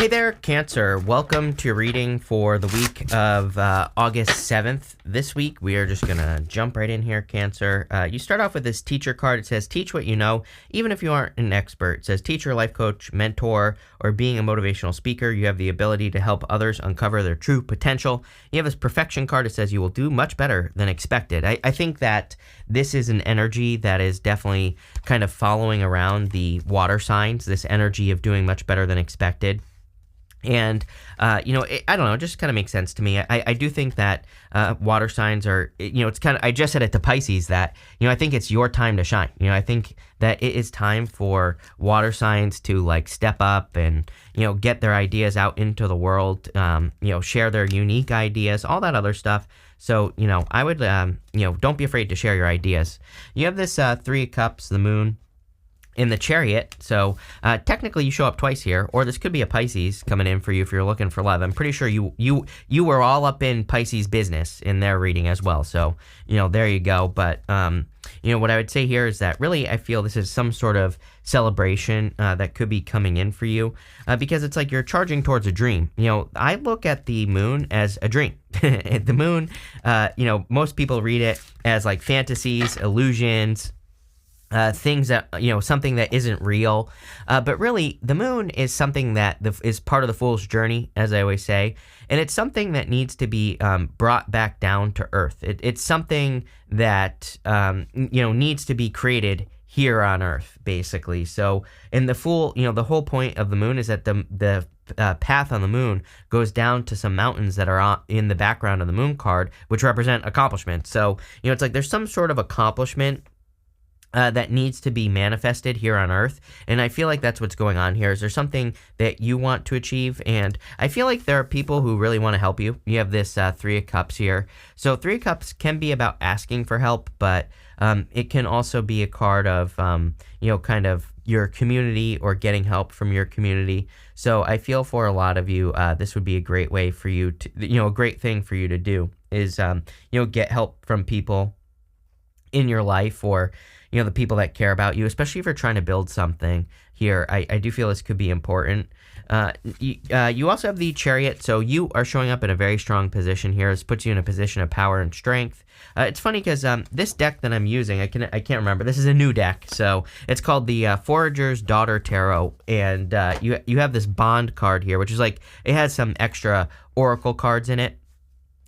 Hey there, Cancer. Welcome to your reading for the week of August 7th. This week, we are just going to jump right in here, Cancer. You start off with this teacher card. It says, teach what you know, even if you aren't an expert. It says, teacher, life coach, mentor, or being a motivational speaker, you have the ability to help others uncover their true potential. You have this perfection card. It says you will do much better than expected. I think that this is an energy that is definitely kind of following around the water signs, this energy of doing much better than expected. And, I don't know, it just kind of makes sense to me. I do think that water signs are, it's kind of, I just said it to Pisces that, I think it's your time to shine. I think that it is time for water signs to like step up and, get their ideas out into the world, share their unique ideas, all that other stuff. So, I would, don't be afraid to share your ideas. You have this Three of Cups, the moon, in the Chariot, so technically you show up twice here, or this could be a Pisces coming in for you if you're looking for love. I'm pretty sure you were all up in Pisces business in their reading as well, so there you go. But what I would say here is that really I feel this is some sort of celebration that could be coming in for you because it's like you're charging towards a dream. I look at the moon as a dream. The moon, most people read it as like fantasies, illusions, things that, something that isn't real. But really, the moon is something that is part of the fool's journey, as I always say. And it's something that needs to be brought back down to earth. It's something that, needs to be created here on earth, basically. So, in the fool, the whole point of the moon is that the path on the moon goes down to some mountains that are in the background of the moon card, which represent accomplishments. So, it's like there's some sort of accomplishment that needs to be manifested here on Earth, and I feel like that's what's going on here. Is there something that you want to achieve? And I feel like there are people who really want to help you. You have this Three of Cups here. So Three of Cups can be about asking for help, but it can also be a card of, kind of your community or getting help from your community. So I feel for a lot of you, this would be a great way for you to, a great thing for you to do is, get help from people in your life or, the people that care about you, especially if you're trying to build something here. I do feel this could be important. You also have the Chariot, so you are showing up in a very strong position here. This puts you in a position of power and strength. It's funny because this deck that I'm using, I can't remember. This is a new deck, so it's called the Forager's Daughter Tarot, and you have this Bond card here, which is like it has some extra oracle cards in it.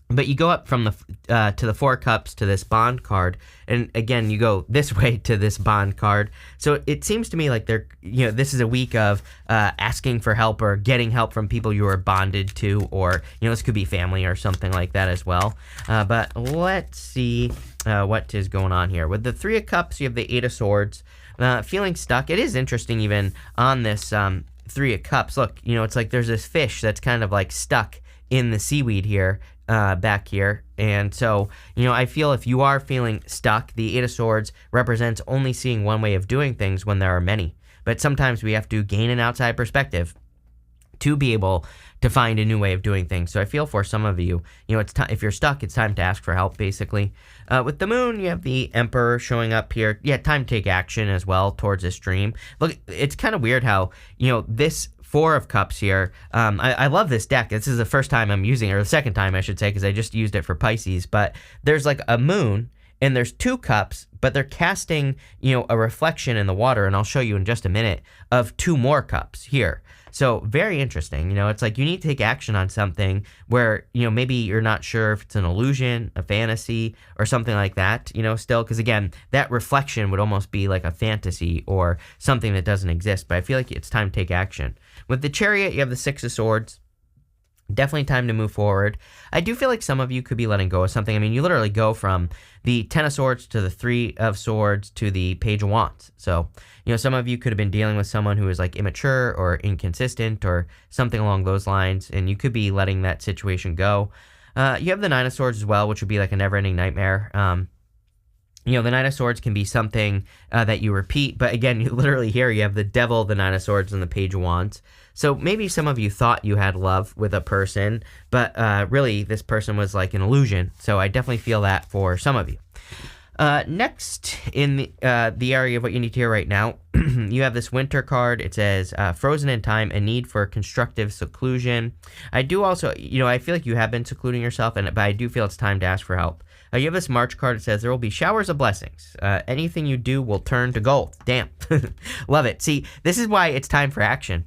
But you go up from the to the Four Cups to this Bond card, and again you go this way to this Bond card. So it seems to me like this is a week of asking for help or getting help from people you are bonded to, or this could be family or something like that as well. But let's see what is going on here with the Three of Cups. You have the Eight of Swords, feeling stuck. It is interesting even on this Three of Cups. Look, it's like there's this fish that's kind of like stuck in the seaweed here. Back here, and so I feel if you are feeling stuck, the Eight of Swords represents only seeing one way of doing things when there are many, but sometimes we have to gain an outside perspective to be able to find a new way of doing things. So I feel for some of you, it's if you're stuck, it's time to ask for help, basically. With the moon, you have the Emperor showing up here. Yeah, time to take action as well towards this dream. Look, it's kind of weird how this Four of Cups here. I love this deck. This is the first time I'm using it, or the second time I should say, because I just used it for Pisces. But there's like a moon and there's two cups, but they're casting, a reflection in the water, and I'll show you in just a minute, of two more cups here. So very interesting. It's like you need to take action on something where, maybe you're not sure if it's an illusion, a fantasy, or something like that, still, because again, that reflection would almost be like a fantasy or something that doesn't exist, but I feel like it's time to take action. With the Chariot, you have the Six of Swords. Definitely time to move forward. I do feel like some of you could be letting go of something. I mean, you literally go from the Ten of Swords to the Three of Swords to the Page of Wands. So, some of you could have been dealing with someone who is like immature or inconsistent or something along those lines, and you could be letting that situation go. You have the Nine of Swords as well, which would be like a never-ending nightmare. The Nine of Swords can be something that you repeat, but again, you literally here you have the Devil, the Nine of Swords, and the Page of Wands. So maybe some of you thought you had love with a person, but really this person was like an illusion. So I definitely feel that for some of you. Next, in the area of what you need to hear right now, you have this winter card. It says frozen in time, a need for constructive seclusion. I do also, I feel like you have been secluding yourself, but I do feel it's time to ask for help. You have this March card. It says there will be showers of blessings. Anything you do will turn to gold. Damn. Love it. See, this is why it's time for action.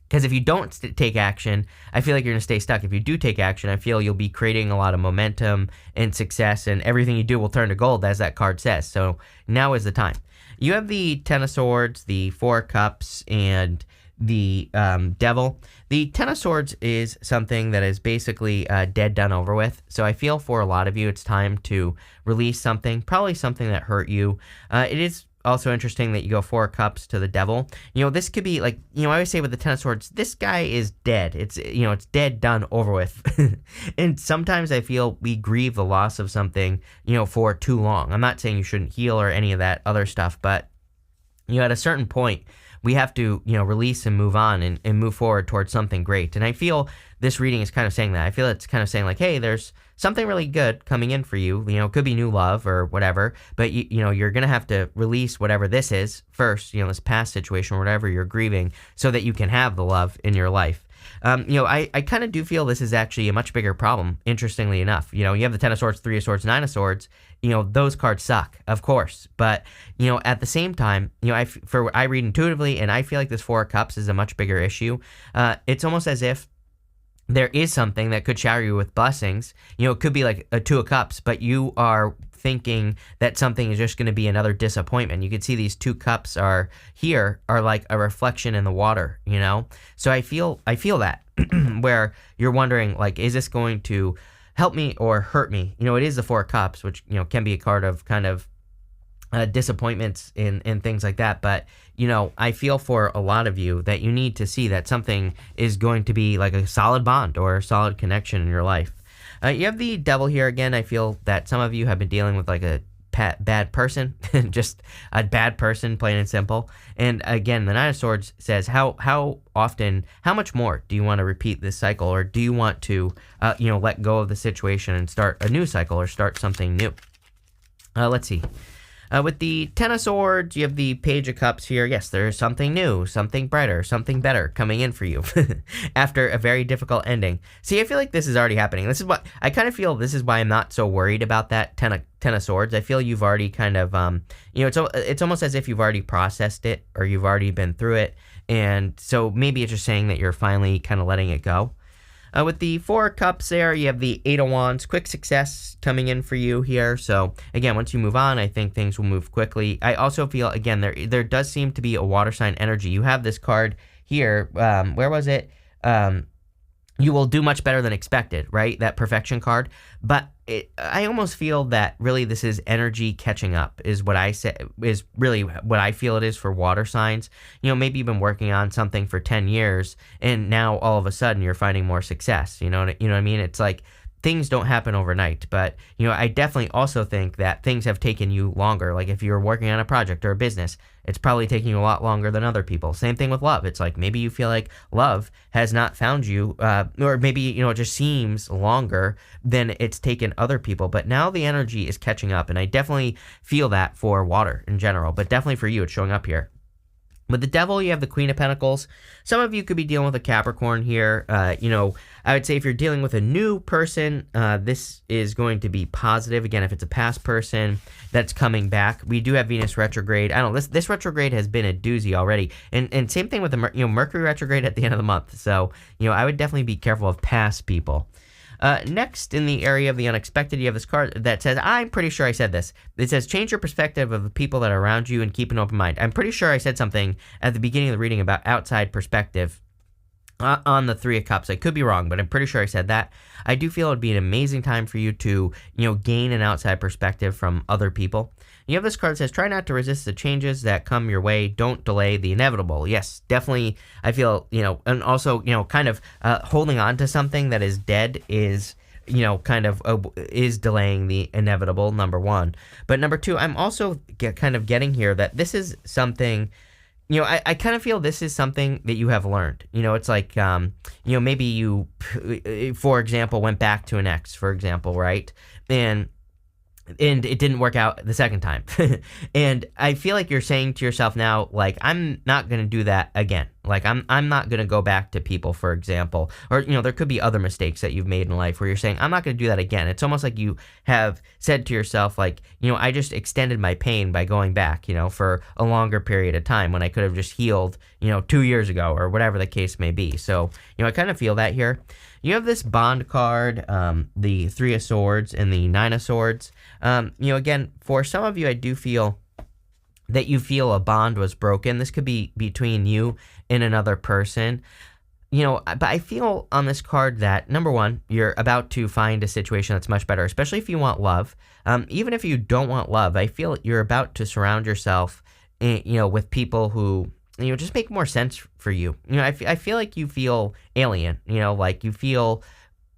Because if you don't take action, I feel like you're going to stay stuck. If you do take action, I feel you'll be creating a lot of momentum and success, and everything you do will turn to gold, as that card says. So now is the time. You have the Ten of Swords, the Four of Cups, and the Devil. The Ten of Swords is something that is basically dead, done, over with. So I feel for a lot of you, it's time to release something, probably something that hurt you. It is also interesting that you go Four Cups to the Devil. This could be like, I always say with the Ten of Swords, this guy is dead. It's dead, done, over with. And sometimes I feel we grieve the loss of something, for too long. I'm not saying you shouldn't heal or any of that other stuff, but, at a certain point, we have to, release and move on and move forward towards something great. And I feel this reading is kind of saying that. I feel it's kind of saying like, hey, there's something really good coming in for you. It could be new love or whatever, but you're going to have to release whatever this is first, this past situation or whatever you're grieving, so that you can have the love in your life. I kind of do feel this is actually a much bigger problem, interestingly enough. You have the Ten of Swords, Three of Swords, Nine of Swords. Those cards suck, of course. But, at the same time, I read intuitively, and I feel like this Four of Cups is a much bigger issue. It's almost as if there is something that could shower you with blessings. It could be like a Two of Cups, but you are thinking that something is just going to be another disappointment. You can see these two cups are like a reflection in the water, So I feel that where you're wondering, like, is this going to help me or hurt me? It is the Four of Cups, which, can be a card of kind of disappointments and things like that. But, I feel for a lot of you that you need to see that something is going to be like a solid bond or a solid connection in your life. You have the Devil here again. I feel that some of you have been dealing with like a bad person, just a bad person, plain and simple. And again, the Nine of Swords says how often, how much more do you want to repeat this cycle, or do you want to, let go of the situation and start a new cycle or start something new? Let's see. With the Ten of Swords, you have the Page of Cups here. Yes, there is something new, something brighter, something better coming in for you after a very difficult ending. See, I feel like this is already happening. This is what I kind of feel. This is why I'm not so worried about that Ten of Swords. I feel you've already kind of, it's almost as if you've already processed it, or you've already been through it. And so maybe it's just saying that you're finally kind of letting it go. With the Four of Cups there, you have the Eight of Wands, quick success coming in for you here. So again, once you move on, I think things will move quickly. I also feel, again, there does seem to be a water sign energy. You have this card here. Where was it? You will do much better than expected, right? That perfection card. But I almost feel that really this is energy catching up is what I say, is really what I feel it is for water signs. Maybe you've been working on something for 10 years and now all of a sudden you're finding more success. You know what I mean? It's like things don't happen overnight, but I definitely also think that things have taken you longer. Like if you're working on a project or a business, it's probably taking you a lot longer than other people. Same thing with love. It's like maybe you feel like love has not found you, or maybe it just seems longer than it's taken other people. But now the energy is catching up, and I definitely feel that for water in general. But definitely for you, it's showing up here. With the Devil, you have the Queen of Pentacles. Some of you could be dealing with a Capricorn here. I would say if you're dealing with a new person, this is going to be positive. Again, if it's a past person that's coming back, we do have Venus retrograde. I don't know, this retrograde has been a doozy already. And same thing with the Mercury retrograde at the end of the month. So, I would definitely be careful of past people. Next, in the area of the unexpected, you have this card that says, I'm pretty sure I said this. It says, change your perspective of the people that are around you and keep an open mind. I'm pretty sure I said something at the beginning of the reading about outside perspective on the Three of Cups. I could be wrong, but I'm pretty sure I said that. I do feel it would be an amazing time for you to, gain an outside perspective from other people. You have this card that says, try not to resist the changes that come your way. Don't delay the inevitable. Yes, definitely. I feel, and also, kind of holding on to something that is dead is, is delaying the inevitable, number one. But number two, I'm also kind of getting here that this is something, I kind of feel this is something that you have learned. It's like, maybe you, for example, went back to an ex, for example, right? And and it didn't work out the second time. And I feel like you're saying to yourself now, like, I'm not going to do that again. Like, I'm not going to go back to people, for example, or, there could be other mistakes that you've made in life where you're saying, I'm not going to do that again. It's almost like you have said to yourself, like, I just extended my pain by going back, for a longer period of time when I could have just healed, 2 years ago or whatever the case may be. So, I kind of feel that here. You have this bond card, the Three of Swords and the Nine of Swords. Again, for some of you, I do feel that you feel a bond was broken. This could be between you and another person. But I feel on this card that, number one, you're about to find a situation that's much better, especially if you want love. Even if you don't want love, I feel you're about to surround yourself, with people who, just make more sense for you. I feel like you feel alien, like you feel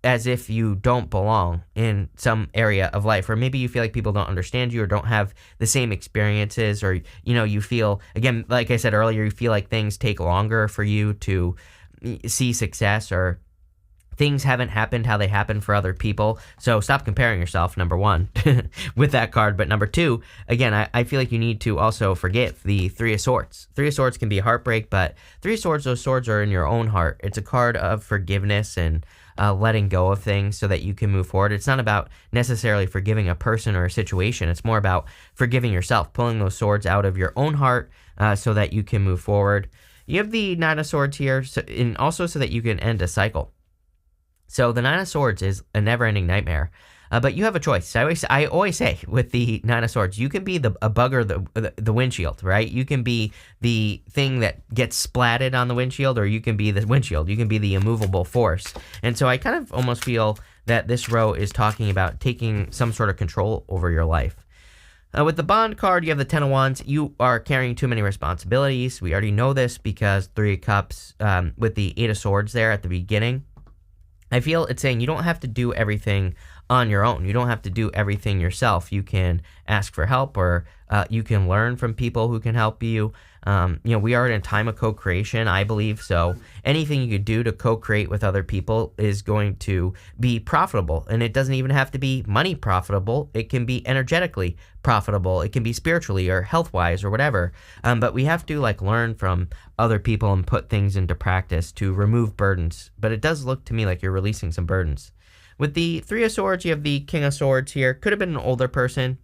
as if you don't belong in some area of life, or maybe you feel like people don't understand you or don't have the same experiences, or, you feel, again, like I said earlier, you feel like things take longer for you to see success, or things haven't happened how they happen for other people. So stop comparing yourself, number one, with that card. But number two, again, I feel like you need to also forgive the Three of Swords. Three of Swords can be a heartbreak, but Three of Swords, those swords are in your own heart. It's a card of forgiveness and letting go of things so that you can move forward. It's not about necessarily forgiving a person or a situation. It's more about forgiving yourself, pulling those swords out of your own heart so that you can move forward. You have the Nine of Swords here, and also so that you can end a cycle. So the Nine of Swords is a never-ending nightmare, but you have a choice. I always say with the Nine of Swords, you can be a bug or the windshield, right? You can be the thing that gets splatted on the windshield, or you can be the windshield. You can be the immovable force. And so I kind of almost feel that this row is talking about taking some sort of control over your life. With the bond card, you have the Ten of Wands. You are carrying too many responsibilities. We already know this because Three of Cups with the Eight of Swords there at the beginning. I feel it's saying you don't have to do everything on your own. You don't have to do everything yourself. You can ask for help, or you can learn from people who can help you. We are in a time of co-creation, I believe. So anything you could do to co-create with other people is going to be profitable. And it doesn't even have to be money profitable. It can be energetically profitable. It can be spiritually or health-wise or whatever. But we have to learn from other people and put things into practice to remove burdens. But it does look to me like you're releasing some burdens. With the Three of Swords, you have the King of Swords here. Could have been an older person,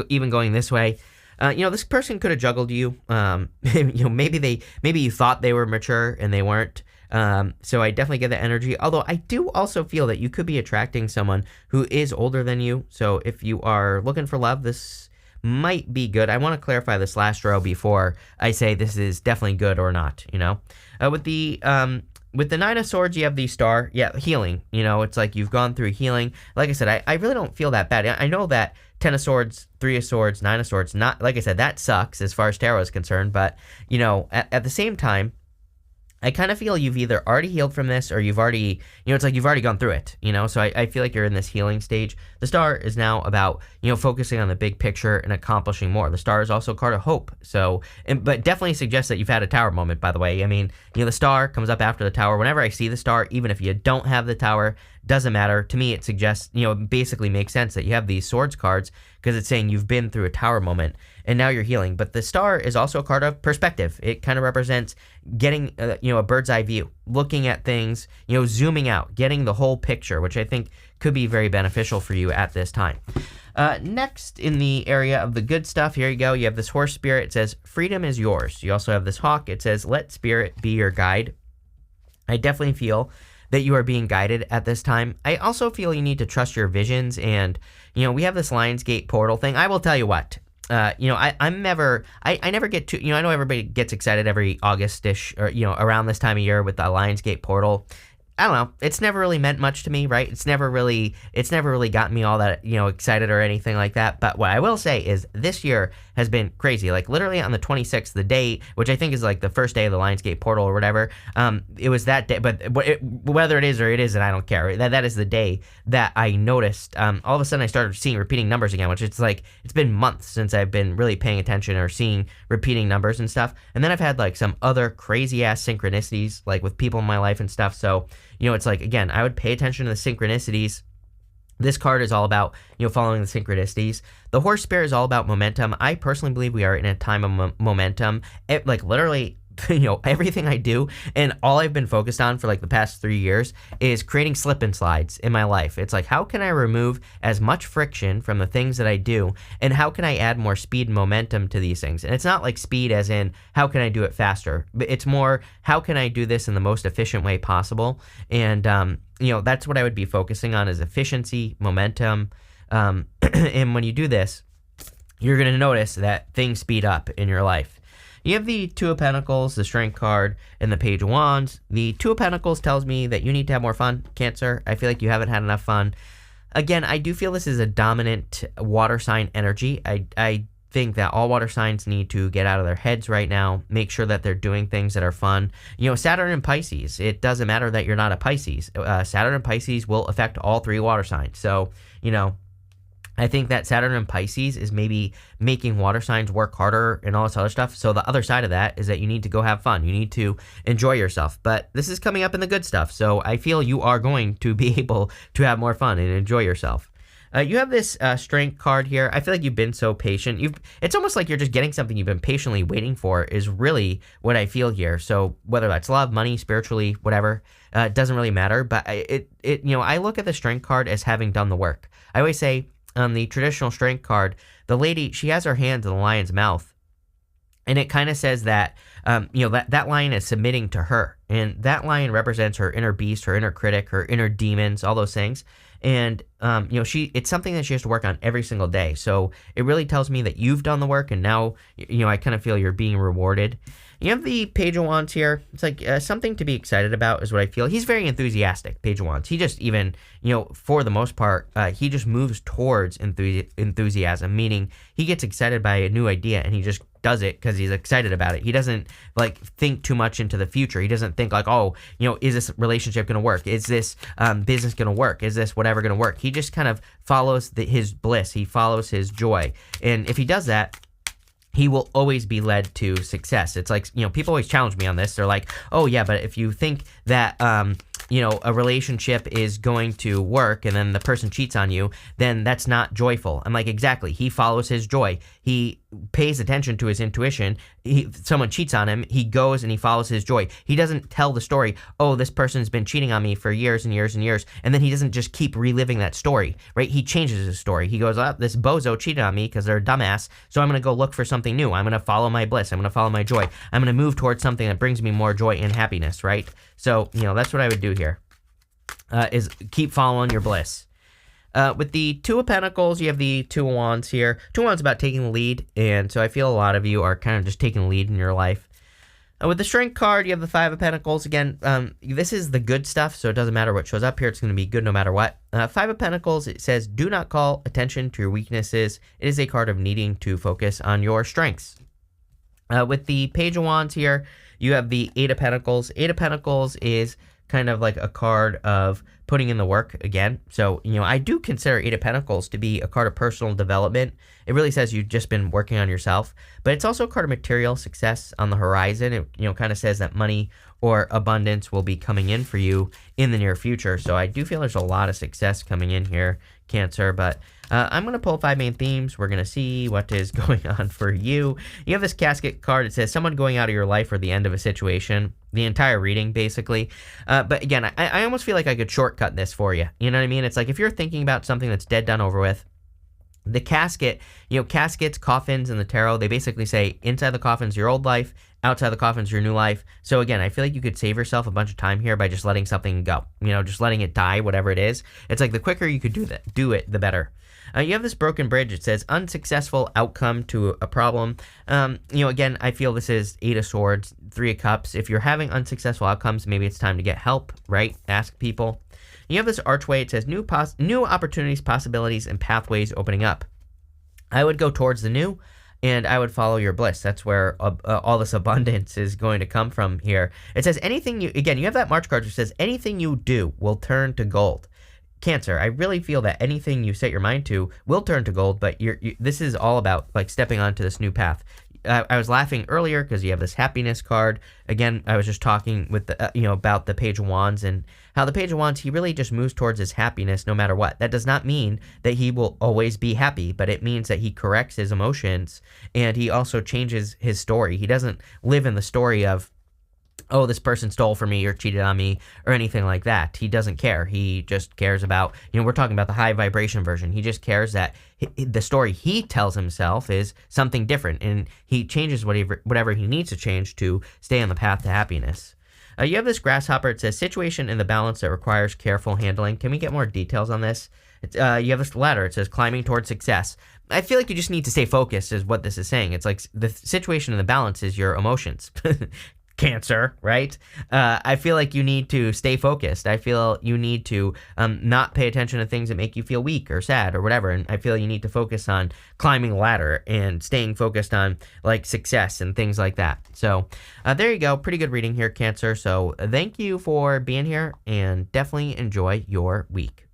even going this way. This person could have juggled you. Maybe you thought they were mature and they weren't. So I definitely get that energy. Although I do also feel that you could be attracting someone who is older than you. So if you are looking for love, this might be good. I want to clarify this last row before I say this is definitely good or not. With the Nine of Swords, you have the Star. Yeah, healing. It's like you've gone through healing. Like I said, I really don't feel that bad. I know that Ten of Swords, Three of Swords, Nine of Swords, not, like I said, that sucks as far as tarot is concerned. But, at the same time, I kind of feel you've either already healed from this, or you've already, it's like you've already gone through it, so I feel like you're in this healing stage. The Star is now about, focusing on the big picture and accomplishing more. The Star is also a card of hope. So, but definitely suggests that you've had a Tower moment, by the way. I mean, the Star comes up after the Tower. Whenever I see the Star, even if you don't have the Tower, doesn't matter. To me, it suggests, it basically makes sense that you have these Swords cards because it's saying you've been through a Tower moment and now you're healing. But the Star is also a card of perspective. It kind of represents getting, a bird's eye view, looking at things, zooming out, getting the whole picture, which I think could be very beneficial for you at this time. Next, in the area of the good stuff, here you go. You have this horse spirit. It says, freedom is yours. You also have this hawk. It says, let spirit be your guide. I definitely feel that you are being guided at this time. I also feel you need to trust your visions, and we have this Lionsgate portal thing. I will tell you what, I never get too, I know everybody gets excited every August-ish, or around this time of year with the Lionsgate portal. I don't know. It's never really meant much to me, right? It's never really gotten me all that, excited or anything like that. But what I will say is this year has been crazy. Like literally on the 26th, the day, which I think is like the first day of the Lionsgate portal or whatever. It was that day, but whether it is or it isn't, I don't care. That is the day that I noticed. All of a sudden I started seeing repeating numbers again, which it's like, it's been months since I've been really paying attention or seeing repeating numbers and stuff. And then I've had like some other crazy ass synchronicities, like with people in my life and stuff. So, it's like, again, I would pay attention to the synchronicities This card is all about, following the synchronicities. The horse spirit is all about momentum. I personally believe we are in a time of momentum. Like literally, everything I do and all I've been focused on for like the past 3 years is creating slip and slides in my life. It's like, how can I remove as much friction from the things that I do, and how can I add more speed and momentum to these things? And it's not like speed as in how can I do it faster, but it's more how can I do this in the most efficient way possible. And that's what I would be focusing on, is efficiency, momentum. And when you do this, you're going to notice that things speed up in your life. You have the Two of Pentacles, the Strength card, and the Page of Wands. The Two of Pentacles tells me that you need to have more fun, Cancer. I feel like you haven't had enough fun. Again, I do feel this is a dominant water sign energy. I think that all water signs need to get out of their heads right now, make sure that they're doing things that are fun. Saturn and Pisces, it doesn't matter that you're not a Pisces. Saturn and Pisces will affect all 3 water signs. So, I think that Saturn and Pisces is maybe making water signs work harder and all this other stuff. So the other side of that is that you need to go have fun. You need to enjoy yourself. But this is coming up in the good stuff. So I feel you are going to be able to have more fun and enjoy yourself. You have this Strength card here. I feel like you've been so patient. It's almost like you're just getting something you've been patiently waiting for is really what I feel here. So whether that's love, money, spiritually, whatever, it doesn't really matter. But I look at the Strength card as having done the work. I always say, on the traditional Strength card, the lady, she has her hands in the lion's mouth, and it kind of says that that lion is submitting to her, and that lion represents her inner beast, her inner critic, her inner demons, all those things. And it's something that she has to work on every single day. So it really tells me that you've done the work, and now I kind of feel you're being rewarded. You have the Page of Wands here. It's like something to be excited about is what I feel. He's very enthusiastic, Page of Wands. He just even, for the most part, he just moves towards enthusiasm, meaning he gets excited by a new idea and he just does it because he's excited about it. He doesn't like think too much into the future. He doesn't think like, is this relationship going to work? Is this business going to work? Is this whatever going to work? He just kind of follows his bliss. He follows his joy. And if he does that, he will always be led to success. It's like, people always challenge me on this. They're like, oh yeah, but if you think that, a relationship is going to work and then the person cheats on you, then that's not joyful. I'm like, exactly. He follows his joy. He pays attention to his intuition. Someone cheats on him, he goes and he follows his joy. He doesn't tell the story, oh, this person's been cheating on me for years and years and years, and then he doesn't just keep reliving that story, right? He changes his story. He goes, this bozo cheated on me because they're a dumbass, so I'm going to go look for something new. I'm going to follow my bliss. I'm going to follow my joy. I'm going to move towards something that brings me more joy and happiness, right? So, that's what I would do here, is keep following your bliss. With the Two of Pentacles, you have the Two of Wands here. Two of Wands about taking the lead, and so I feel a lot of you are kind of just taking the lead in your life. With the Strength card, you have the Five of Pentacles. Again, this is the good stuff, so it doesn't matter what shows up here. It's going to be good no matter what. Five of Pentacles, it says, do not call attention to your weaknesses. It is a card of needing to focus on your strengths. With the Page of Wands here, you have the Eight of Pentacles. Eight of Pentacles is kind of like a card of putting in the work again. So, I do consider Eight of Pentacles to be a card of personal development. It really says you've just been working on yourself, but it's also a card of material success on the horizon. It, kind of says that money or abundance will be coming in for you in the near future. So I do feel there's a lot of success coming in here, Cancer, but I'm going to pull 5 main themes. We're going to see what is going on for you. You have this casket card. It says someone going out of your life or the end of a situation. The entire reading, basically. But again, I almost feel like I could shortcut this for you. You know what I mean? It's like if you're thinking about something that's dead, done, over with, the casket, caskets, coffins in the tarot, they basically say inside the coffin's your old life, outside the coffin's your new life. So again, I feel like you could save yourself a bunch of time here by just letting something go, just letting it die, whatever it is. It's like the quicker you could do it, the better. You have this broken bridge. It says unsuccessful outcome to a problem. Again, I feel this is Eight of Swords, Three of Cups. If you're having unsuccessful outcomes, maybe it's time to get help, right? Ask people. You have this archway. It says new opportunities, possibilities, and pathways opening up. I would go towards the new, and I would follow your bliss. That's where all this abundance is going to come from here. It says anything you have that March card which says anything you do will turn to gold. Cancer, I really feel that anything you set your mind to will turn to gold, but this is all about like stepping onto this new path. I was laughing earlier because you have this happiness card. Again, I was just talking with the about the Page of Wands and how the Page of Wands, he really just moves towards his happiness no matter what. That does not mean that he will always be happy, but it means that he corrects his emotions and he also changes his story. He doesn't live in the story of, oh, this person stole from me or cheated on me or anything like that. He doesn't care. He just cares about, we're talking about the high vibration version. He just cares that the story he tells himself is something different, and he changes whatever he needs to change to stay on the path to happiness. You have this grasshopper. It says situation in the balance that requires careful handling. Can we get more details on this? You have this ladder. It says climbing towards success. I feel like you just need to stay focused is what this is saying. It's like the situation in the balance is your emotions. Cancer, right? I feel like you need to stay focused. I feel you need to not pay attention to things that make you feel weak or sad or whatever. And I feel you need to focus on climbing the ladder and staying focused on like success and things like that. So there you go. Pretty good reading here, Cancer. So thank you for being here and definitely enjoy your week.